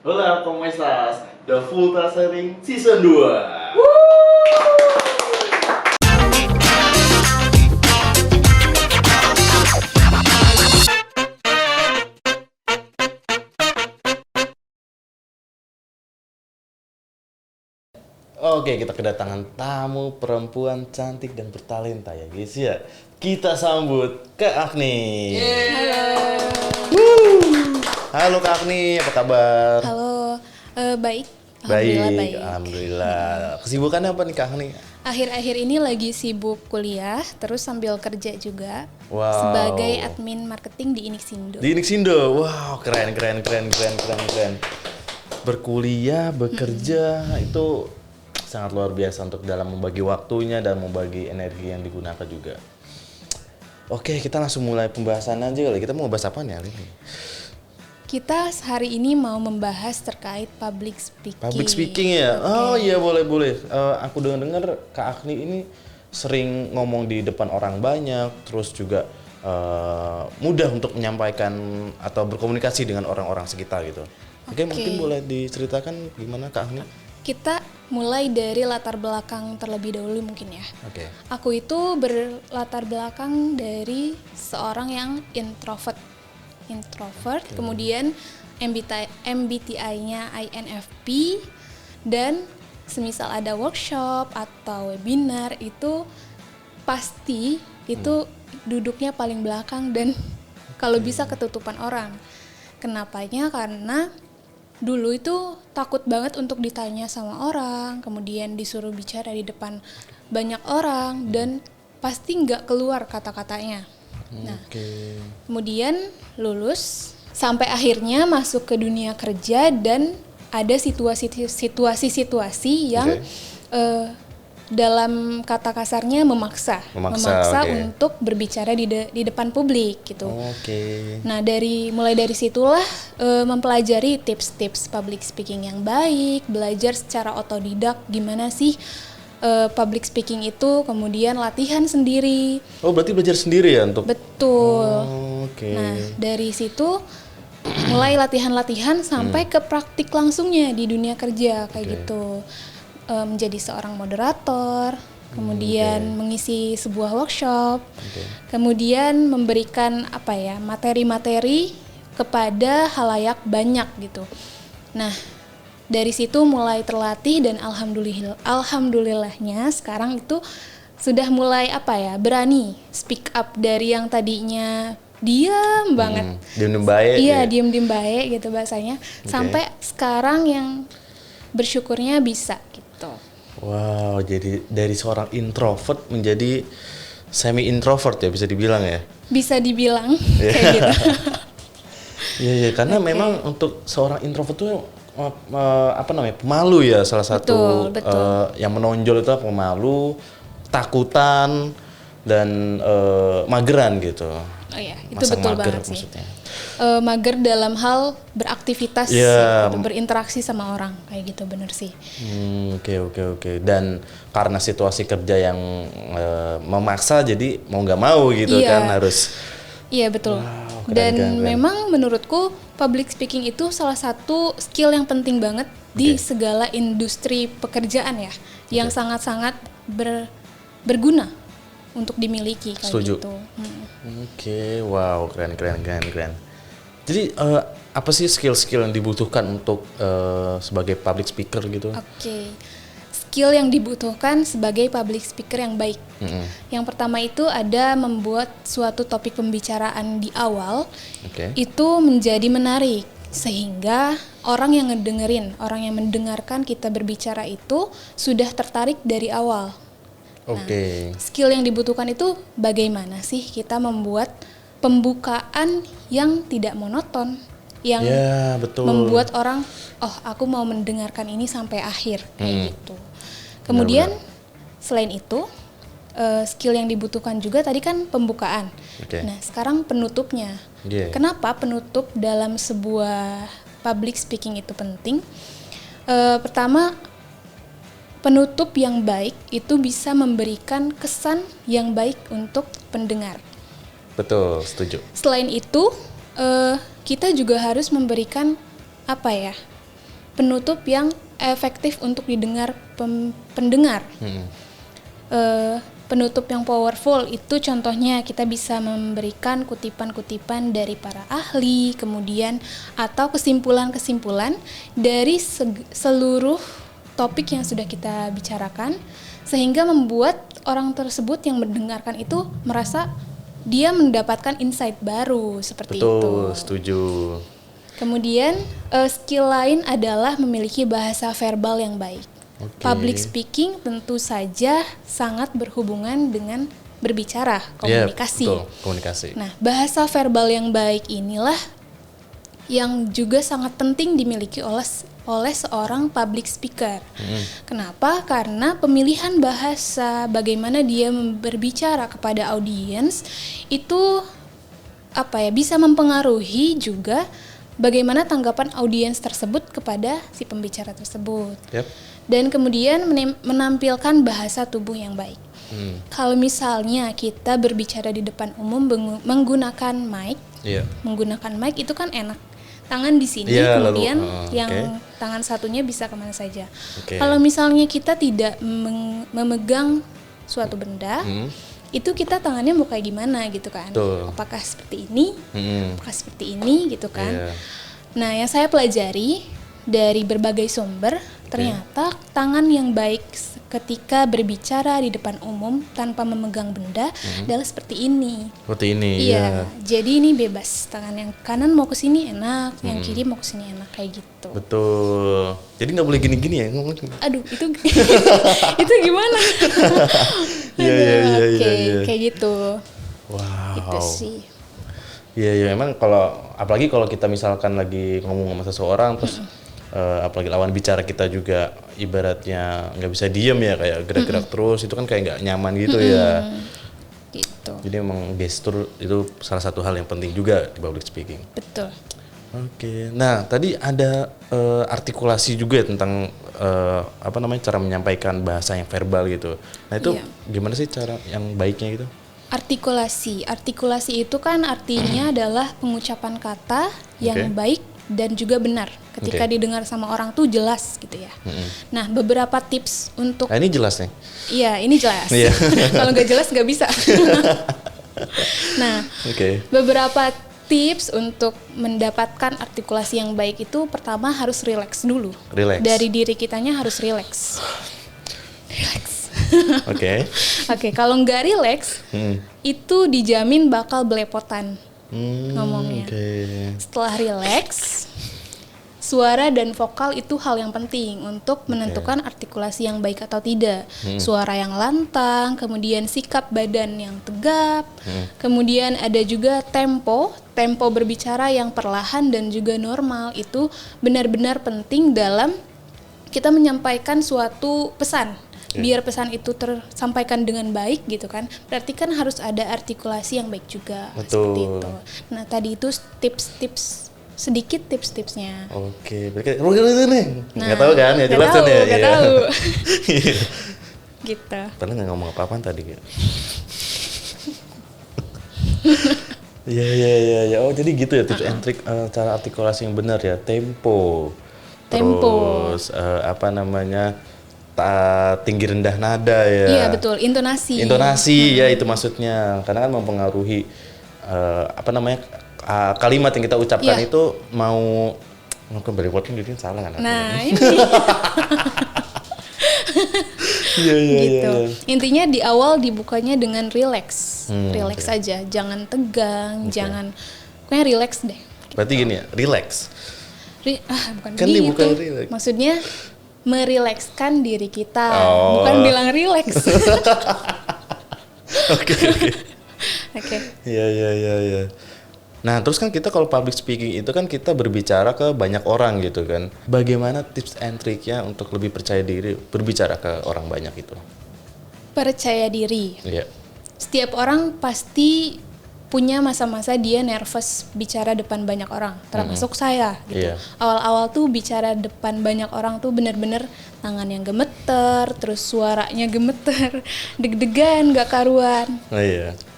Hola, ¿cómo estás? The Full Sharing Season 2. Oke, kita kedatangan tamu perempuan cantik dan bertalenta ya guys ya. Kita sambut Kak Agni. Halo Kak Agni, apa kabar? Halo, baik. Baik, Alhamdulillah baik. alhamdulillah. Kesibukannya apa nih Kak Agni? Akhir-akhir ini lagi sibuk kuliah, terus sambil kerja juga Wow. sebagai admin marketing di Inixindo. Di Inixindo, wow keren. Berkuliah, bekerja itu sangat luar biasa untuk dalam membagi waktunya dan membagi energi yang digunakan juga. Oke, kita langsung mulai pembahasan aja kali. Kita mau bahas apa nih hari ini? Kita hari ini mau membahas terkait public speaking. Public speaking ya? Oke. Oh iya boleh. Aku dengar Kak Agni ini sering ngomong di depan orang banyak, terus juga mudah untuk menyampaikan atau berkomunikasi dengan orang-orang sekitar gitu. Oke, mungkin boleh diceritakan gimana Kak Agni? Kita mulai dari latar belakang terlebih dahulu mungkin ya. Oke. Aku itu berlatar belakang dari seorang yang introvert, kemudian MBTI-nya INFP, dan semisal ada workshop atau webinar itu pasti itu duduknya paling belakang dan kalau bisa ketutupan orang. Kenapanya? Karena dulu itu takut banget untuk ditanya sama orang, kemudian disuruh bicara di depan banyak orang dan pasti nggak keluar kata-katanya. Nah, kemudian lulus sampai akhirnya masuk ke dunia kerja dan ada situasi-situasi yang dalam kata kasarnya memaksa untuk berbicara di depan publik gitu. Nah, mulai dari situlah mempelajari tips-tips public speaking yang baik, belajar secara otodidak gimana sih public speaking itu, kemudian latihan sendiri. Oh, berarti belajar sendiri ya untuk? Betul. Nah, dari situ mulai latihan-latihan sampai ke praktik langsungnya di dunia kerja kayak gitu. Menjadi seorang moderator, kemudian mengisi sebuah workshop, kemudian memberikan materi-materi kepada halayak banyak gitu. Nah, dari situ mulai terlatih dan alhamdulillahnya sekarang itu sudah mulai berani speak up dari yang tadinya diam banget. Diem-diem baik. Iya, diem-diem baik gitu bahasanya. Sampai sekarang yang bersyukurnya bisa gitu. Wow, jadi dari seorang introvert menjadi semi introvert ya bisa dibilang ya? Bisa dibilang kayak gitu. Iya, karena memang untuk seorang introvert tuh pemalu ya salah satu. Betul. Yang menonjol itu pemalu, takutan dan mageran gitu. Oh iya, itu betul banget sih. Maksudnya. Mager dalam hal beraktivitas, gitu, berinteraksi sama orang kayak gitu, bener sih. Oke. Dan karena situasi kerja yang memaksa, jadi mau nggak mau gitu kan harus. Iya betul. Wow, keren. Memang menurutku public speaking itu salah satu skill yang penting banget di segala industri pekerjaan ya, yang sangat-sangat berguna untuk dimiliki kayak Setuju. gitu. Wow, keren. Jadi apa sih skill-skill yang dibutuhkan untuk sebagai public speaker gitu? Skill yang dibutuhkan sebagai public speaker yang baik. Yang pertama itu ada membuat suatu topik pembicaraan di awal itu menjadi menarik sehingga orang yang mendengarkan kita berbicara itu sudah tertarik dari awal. Skill yang dibutuhkan itu bagaimana sih kita membuat pembukaan yang tidak monoton, yang membuat orang, aku mau mendengarkan ini sampai akhir kayak gitu. Kemudian selain itu skill yang dibutuhkan juga tadi kan pembukaan. Nah, sekarang penutupnya. Kenapa penutup dalam sebuah public speaking itu penting? Pertama, penutup yang baik itu bisa memberikan kesan yang baik untuk pendengar. Betul, setuju. Selain itu, kita juga harus memberikan penutup yang efektif untuk didengar pendengar. Penutup yang powerful itu contohnya kita bisa memberikan kutipan-kutipan dari para ahli, kemudian atau kesimpulan-kesimpulan dari seluruh topik yang sudah kita bicarakan, sehingga membuat orang tersebut yang mendengarkan itu merasa dia mendapatkan insight baru seperti itu. Betul, setuju. Kemudian skill lain adalah memiliki bahasa verbal yang baik. Public speaking tentu saja sangat berhubungan dengan berbicara, komunikasi. Betul, komunikasi. Nah, bahasa verbal yang baik inilah yang juga sangat penting dimiliki oleh seorang public speaker. Kenapa? Karena pemilihan bahasa, bagaimana dia berbicara kepada audiens itu bisa mempengaruhi juga bagaimana tanggapan audiens tersebut kepada si pembicara tersebut. Dan kemudian menampilkan bahasa tubuh yang baik. Kalau misalnya kita berbicara di depan umum menggunakan mic, menggunakan mic itu kan enak. Tangan di sini, kemudian yang tangan satunya bisa kemana saja. Kalau misalnya kita tidak memegang suatu benda, itu kita tangannya mau kayak gimana gitu kan? Apakah seperti ini? Apakah seperti ini gitu kan? Nah, yang saya pelajari dari berbagai sumber, ternyata tangan yang baik ketika berbicara di depan umum tanpa memegang benda adalah seperti ini. Seperti ini. Iya. Jadi ini bebas. Tangan yang kanan mau ke sini enak, yang kiri mau ke sini enak, kayak gitu. Betul. Jadi nggak boleh gini-gini ya? Aduh, itu itu gimana? Iya. Kayak gitu. Wow. Gitu sih. Iya, emang apalagi kalau kita misalkan lagi ngomong sama seseorang terus apalagi lawan bicara kita juga ibaratnya nggak bisa diem ya, kayak gerak-gerak terus, itu kan kayak nggak nyaman gitu ya. Gitu. Jadi emang gestur itu salah satu hal yang penting juga di public speaking. Betul. Oke. Nah, tadi ada artikulasi juga tentang cara menyampaikan bahasa yang verbal gitu. Nah, itu gimana sih cara yang baiknya gitu? Artikulasi itu kan artinya adalah pengucapan kata yang baik dan juga benar ketika didengar sama orang tuh jelas gitu ya. Nah, beberapa tips untuk ini jelas nih. Iya, ini jelas. Kalau nggak jelas nggak bisa. Nah, beberapa tips untuk mendapatkan artikulasi yang baik itu pertama harus relax dulu. Dari diri kitanya harus relax. Oke, kalau nggak relax, itu dijamin bakal belepotan ngomongnya. Setelah relax, suara dan vokal itu hal yang penting untuk menentukan artikulasi yang baik atau tidak. Suara yang lantang, kemudian sikap badan yang tegap, kemudian ada juga tempo berbicara yang perlahan dan juga normal. Itu benar-benar penting dalam kita menyampaikan suatu pesan. Biar pesan itu tersampaikan dengan baik gitu kan, berarti kan harus ada artikulasi yang baik juga. Seperti itu. Nah, tadi itu sedikit tips-tipsnya. Berarti nggak tahu kan ya, jelas kan ya. Nggak tahu. Gitu. Padahal nggak ngomong apa-apaan tadi ya. Iya. Oh, jadi gitu ya tips and trick cara artikulasi yang benar ya. Tempo. Terus tinggi rendah nada ya. Iya, betul, intonasi ya, itu maksudnya, karena kan mempengaruhi kalimat yang kita ucapkan itu mau berepotkan jadi salah kan. Nah, ini Iya. Gitu. Intinya di awal dibukanya dengan relax aja, jangan tegang, jangan, pokoknya relax deh. Berarti gini ya, relax. Bukan kan gitu. Bukan relax. Maksudnya merilekskan diri kita, bukan bilang relax. Oke. Iya. Nah, terus kan kita kalau public speaking itu kan kita berbicara ke banyak orang gitu kan. Bagaimana tips and triknya untuk lebih percaya diri berbicara ke orang banyak itu? Percaya diri. Iya. Setiap orang pasti punya masa-masa dia nervous bicara depan banyak orang, termasuk saya gitu. Awal-awal tuh bicara depan banyak orang tuh bener-bener tangan yang gemeter, terus suaranya gemeter, deg-degan, gak karuan.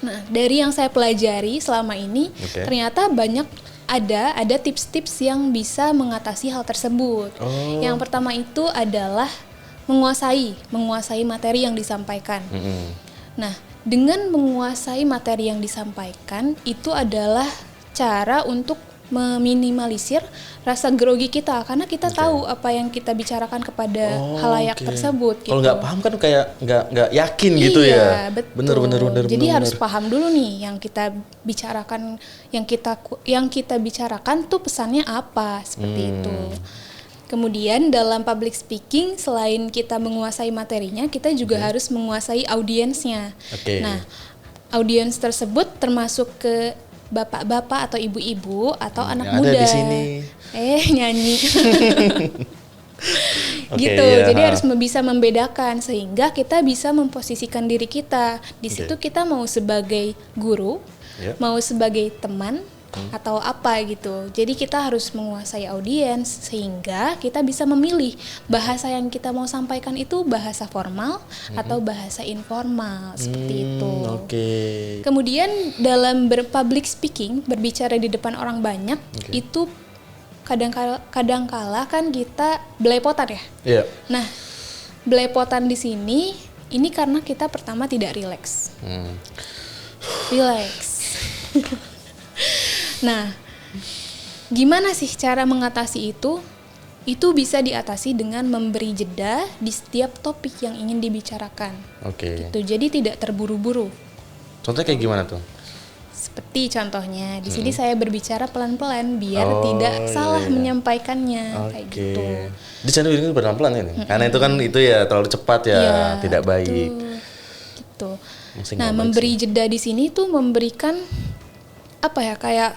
Nah, dari yang saya pelajari selama ini, ternyata banyak ada tips-tips yang bisa mengatasi hal tersebut. Yang pertama itu adalah menguasai materi yang disampaikan. Nah, dengan menguasai materi yang disampaikan itu adalah cara untuk meminimalisir rasa grogi kita, karena kita tahu apa yang kita bicarakan kepada halayak tersebut. Kalau nggak paham kan kayak nggak yakin gitu ya. Betul. Bener. Jadi harus paham dulu nih yang kita bicarakan, yang kita bicarakan tuh pesannya apa, seperti itu. Kemudian dalam public speaking, selain kita menguasai materinya, kita juga harus menguasai audiensnya. Nah, audiens tersebut termasuk ke bapak-bapak atau ibu-ibu atau anak muda. Ada di sini. Nyanyi. Gitu. Jadi harus bisa membedakan sehingga kita bisa memposisikan diri kita. Di situ kita mau sebagai guru, mau sebagai teman, atau apa gitu. Jadi kita harus menguasai audiens sehingga kita bisa memilih bahasa yang kita mau sampaikan itu bahasa formal atau bahasa informal, seperti itu. Kemudian dalam public speaking, berbicara di depan orang banyak, itu kadang-kala kan kita belepotan ya. Nah, belepotan di sini ini karena kita pertama tidak rileks. Nah, gimana sih cara mengatasi itu? Itu bisa diatasi dengan memberi jeda di setiap topik yang ingin dibicarakan. Gitu. Jadi tidak terburu-buru. Contohnya kayak gimana tuh? Seperti contohnya, di sini saya berbicara pelan-pelan biar tidak salah menyampaikannya, kayak gitu. Di channel ini pelan-pelan ini, karena itu kan itu ya terlalu cepat ya, tidak baik. Gitu. Nah, memberi jeda di sini tuh memberikan apa ya, kayak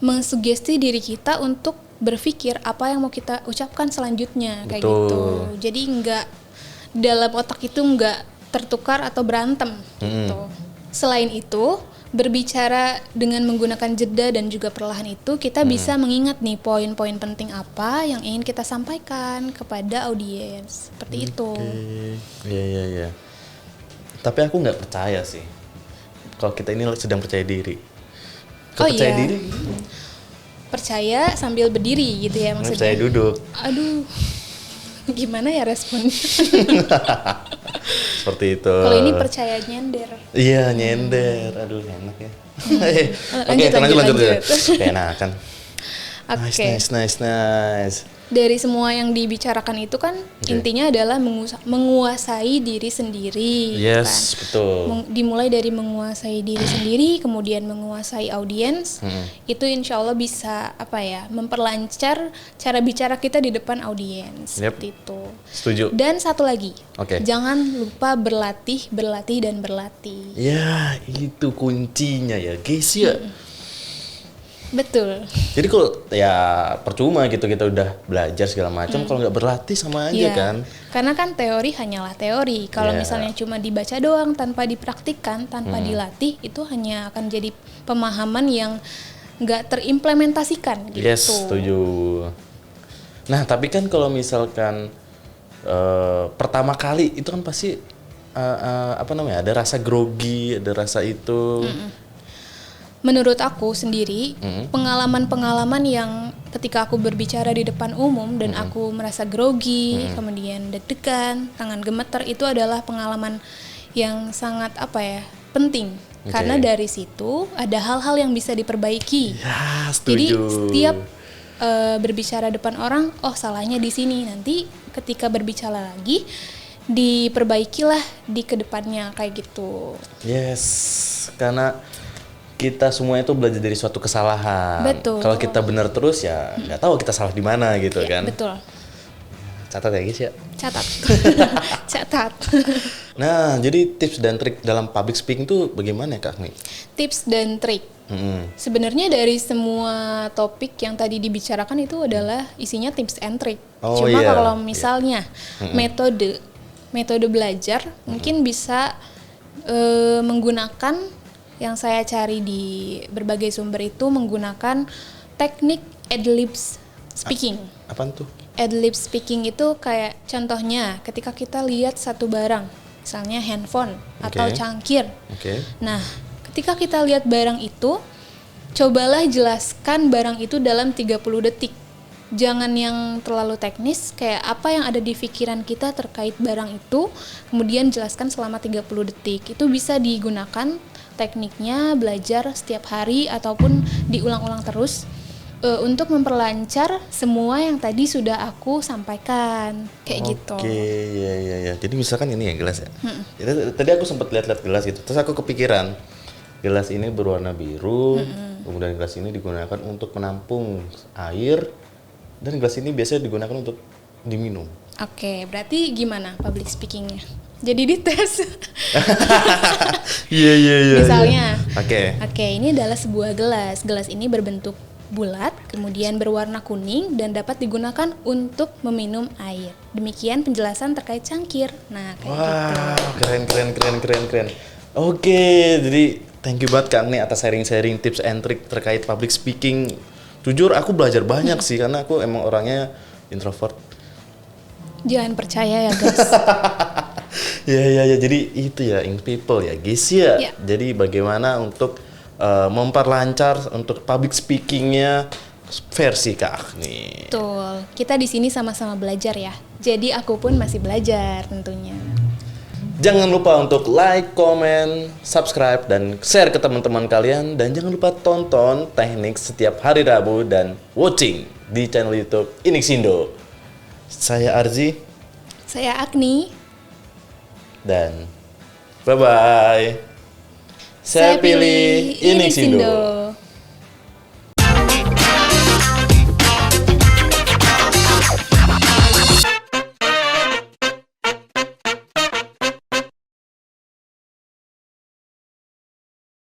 mensugesti diri kita untuk berpikir apa yang mau kita ucapkan selanjutnya, kayak gitu. Jadi enggak dalam otak itu enggak tertukar atau berantem gitu. Selain itu, berbicara dengan menggunakan jeda dan juga perlahan itu kita bisa mengingat nih poin-poin penting apa yang ingin kita sampaikan kepada audiens. Seperti itu. Iya. Tapi aku nggak percaya sih kalau kita ini sedang percaya diri. Percaya diri? Percaya sambil berdiri gitu ya maksudnya. Percaya duduk. Aduh, gimana ya responnya? Seperti itu. Kalau ini percaya nyender. Iya, nyender. Aduh, enak ya. Lanjut. Enakan. Nice. Dari semua yang dibicarakan itu kan intinya adalah menguasai diri sendiri. Yes, kan? Betul. Dimulai dari menguasai diri sendiri, kemudian menguasai audiens. Itu insya Allah bisa memperlancar cara bicara kita di depan audiens. Seperti itu. Setuju. Dan satu lagi, jangan lupa berlatih. Ya, itu kuncinya ya, guys ya. Betul. Jadi kalau ya percuma gitu kita udah belajar segala macam kalau nggak berlatih sama aja kan. Karena kan teori hanyalah teori. Kalau misalnya cuma dibaca doang tanpa dipraktikkan, tanpa dilatih, itu hanya akan jadi pemahaman yang nggak terimplementasikan gitu. Yes, setuju. Nah, tapi kan kalau misalkan pertama kali itu kan pasti ada rasa grogi, ada rasa itu. Menurut aku sendiri, pengalaman-pengalaman yang ketika aku berbicara di depan umum dan aku merasa grogi, kemudian deg-degan, tangan gemeter, itu adalah pengalaman yang sangat penting. Karena dari situ ada hal-hal yang bisa diperbaiki. Ya, setuju. Jadi setiap berbicara depan orang, salahnya di sini. Nanti ketika berbicara lagi, diperbaikilah di kedepannya kayak gitu. Yes, karena kita semua itu belajar dari suatu kesalahan. Betul. Kalau kita benar terus ya nggak tahu kita salah di mana gitu kan. Betul. Catat ya guys ya. Catat. Nah, jadi tips dan trik dalam public speaking tuh bagaimana Kak Agni? Tips dan trik. Sebenarnya dari semua topik yang tadi dibicarakan itu adalah isinya tips and trick. Cuma kalau misalnya metode belajar mungkin bisa menggunakan yang saya cari di berbagai sumber itu menggunakan teknik ad-lib speaking. Apaan tuh? Ad-lib speaking itu kayak contohnya ketika kita lihat satu barang, misalnya handphone atau cangkir. Nah, ketika kita lihat barang itu, Cobalah jelaskan barang itu dalam 30 detik. Jangan yang terlalu teknis, kayak apa yang ada di pikiran kita terkait barang itu, kemudian jelaskan selama 30 detik. Itu bisa digunakan tekniknya, belajar setiap hari ataupun diulang-ulang terus untuk memperlancar semua yang tadi sudah aku sampaikan. Kayak gitu. Oke, ya. Jadi misalkan ini ya gelas ya. Jadi, tadi aku sempat lihat-lihat gelas gitu. Terus aku kepikiran, gelas ini berwarna biru, kemudian gelas ini digunakan untuk menampung air, dan gelas ini biasanya digunakan untuk diminum. Oke, berarti gimana public speakingnya? Jadi dites. Iya. Misalnya, Oke, ini adalah sebuah gelas. Gelas ini berbentuk bulat, kemudian berwarna kuning dan dapat digunakan untuk meminum air. Demikian penjelasan terkait cangkir. Nah, kayak gitu. Keren. Oke, jadi thank you banget Kak nih atas sharing-sharing tips and trick terkait public speaking. Jujur aku belajar banyak sih karena aku emang orangnya introvert. Jangan percaya ya guys. Ya, jadi itu ya in people ya guys ya. Ya. Jadi bagaimana untuk memperlancar untuk public speakingnya versi Kak Agni. Betul. Kita di sini sama-sama belajar ya. Jadi aku pun masih belajar tentunya. Jangan lupa untuk like, comment, subscribe, dan share ke teman-teman kalian. Dan jangan lupa tonton teknik setiap hari Rabu dan watching di channel YouTube Inixindo. Saya Arzi. Saya Agni. Dan bye-bye. Saya pilih Inixindo.